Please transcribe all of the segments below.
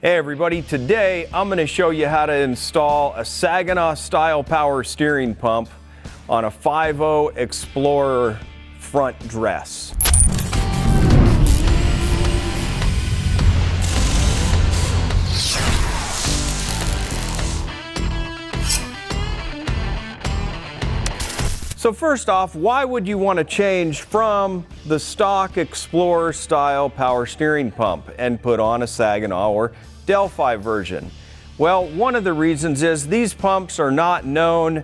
Hey everybody, today I'm going to show you how to install a Saginaw style power steering pump on a 5.0 Explorer front dress. So first off, why would you want to change from the stock Explorer style power steering pump and put on a Saginaw or Delphi version? Well, one of the reasons is these pumps are not known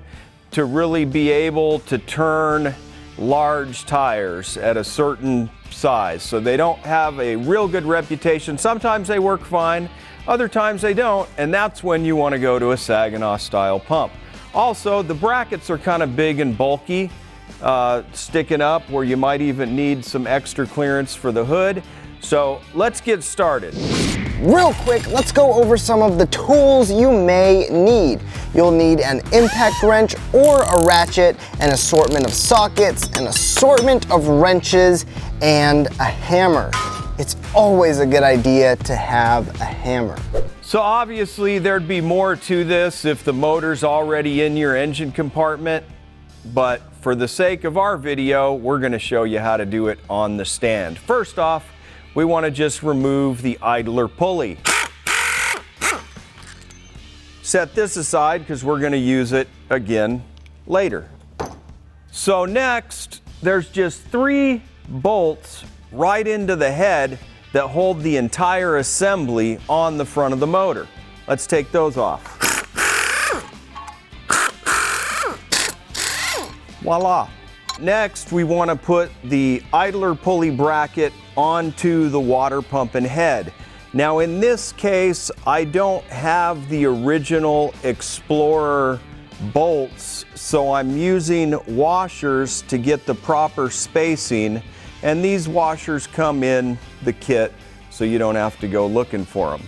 to really be able to turn large tires at a certain size. So they don't have a real good reputation. Sometimes they work fine, other times they don't, and that's when you want to go to a Saginaw style pump. Also, the brackets are kind of big and bulky, sticking up where you might even need some extra clearance for the hood. So let's get started. Real quick, let's go over some of the tools you may need. You'll need an impact wrench or a ratchet, an assortment of sockets, an assortment of wrenches, and a hammer. It's always a good idea to have a hammer. So obviously there'd be more to this if the motor's already in your engine compartment, but for the sake of our video, we're going to show you how to do it on the stand. First off, we want to just remove the idler pulley. Set this aside because we're going to use it again later. So next, there's just 3 bolts right into the head that hold the entire assembly on the front of the motor. Let's take those off. Voila. Next, we want to put the idler pulley bracket onto the water pump and head. Now in this case, I don't have the original Explorer bolts, so I'm using washers to get the proper spacing, and these washers come in the kit so you don't have to go looking for them.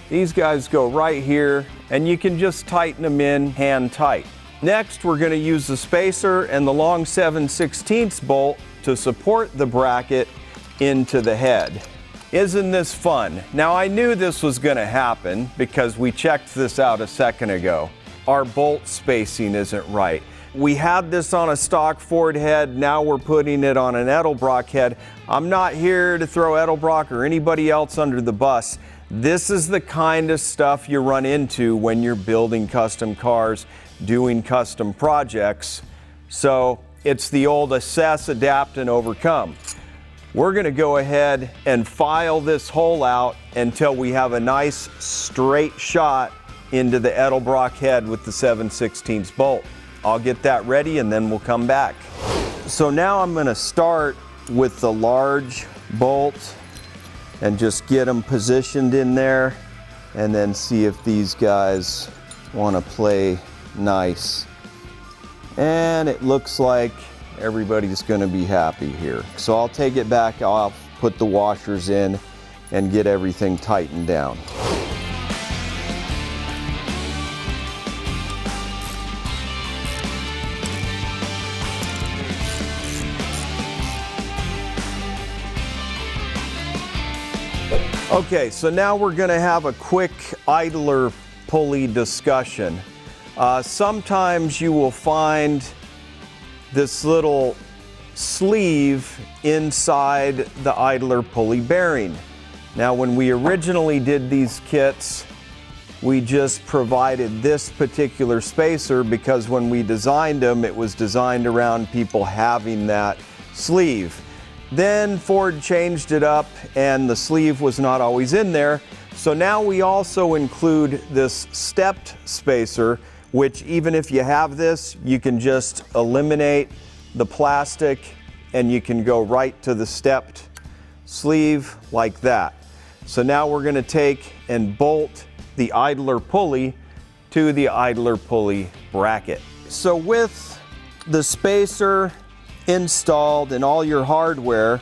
These guys go right here, and you can just tighten them in hand tight. Next, we're going to use the spacer and the long 7/16 bolt to support the bracket into the head. Isn't this fun? Now I knew this was going to happen because we checked this out a second ago. Our bolt spacing isn't right. We had this on a stock Ford head, now we're putting it on an Edelbrock head. I'm not here to throw Edelbrock or anybody else under the bus. This is the kind of stuff you run into when you're building custom cars, doing custom projects. So it's the old assess, adapt, and overcome. We're going to go ahead and file this hole out until we have a nice straight shot into the Edelbrock head with the 7/16 bolt. I'll get that ready and then we'll come back. So now I'm going to start with the large bolt and just get them positioned in there and then see if these guys want to play nice. And it looks like everybody's going to be happy here. So I'll take it back, I'll put the washers in and get everything tightened down. Okay, so now we're going to have a quick idler pulley discussion. Sometimes you will find this little sleeve inside the idler pulley bearing. Now when we originally did these kits, we just provided this particular spacer because when we designed them, it was designed around people having that sleeve. Then Ford changed it up and the sleeve was not always in there. So now we also include this stepped spacer, which even if you have this, you can just eliminate the plastic and you can go right to the stepped sleeve like that. So now we're going to take and bolt the idler pulley to the idler pulley bracket. So with the spacer installed and all your hardware,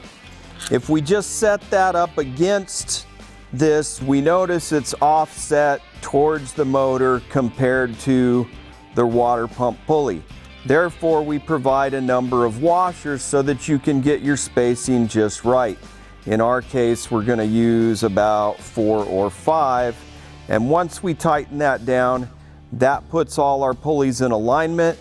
if we just set that up against this, we notice it's offset towards the motor compared to the water pump pulley. Therefore, we provide a number of washers so that you can get your spacing just right. In our case, we're going to use about 4 or 5. And once we tighten that down, that puts all our pulleys in alignment.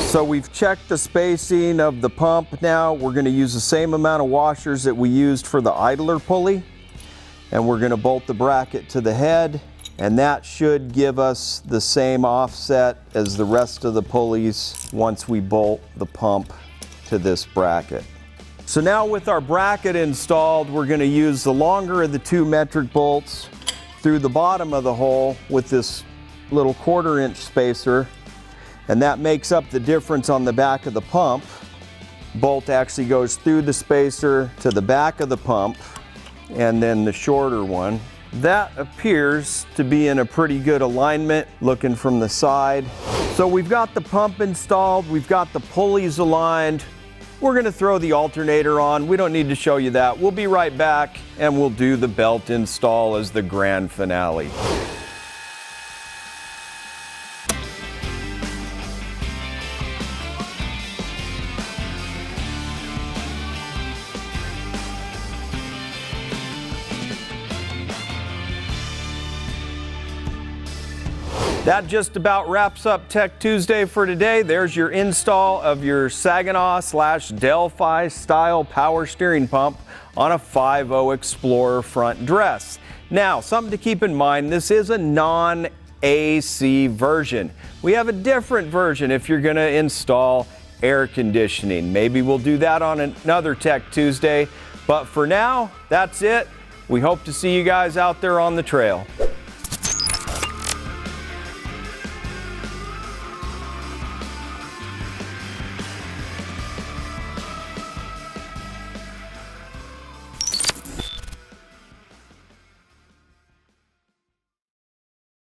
So we've checked the spacing of the pump now. We're going to use the same amount of washers that we used for the idler pulley. And we're going to bolt the bracket to the head. And that should give us the same offset as the rest of the pulleys once we bolt the pump to this bracket. So now with our bracket installed, we're going to use the longer of the 2 metric bolts through the bottom of the hole with this little 1/4 inch spacer, and that makes up the difference on the back of the pump. Bolt actually goes through the spacer to the back of the pump, and then the shorter one. That appears to be in a pretty good alignment looking from the side. So we've got the pump installed, we've got the pulleys aligned. We're going to throw the alternator on. We don't need to show you that. We'll be right back and we'll do the belt install as the grand finale. That just about wraps up Tech Tuesday for today. There's your install of your Saginaw/Delphi style power steering pump on a 5.0 Explorer front dress. Now, something to keep in mind, this is a non-AC version. We have a different version if you're gonna install air conditioning. Maybe we'll do that on another Tech Tuesday, but for now, that's it. We hope to see you guys out there on the trail.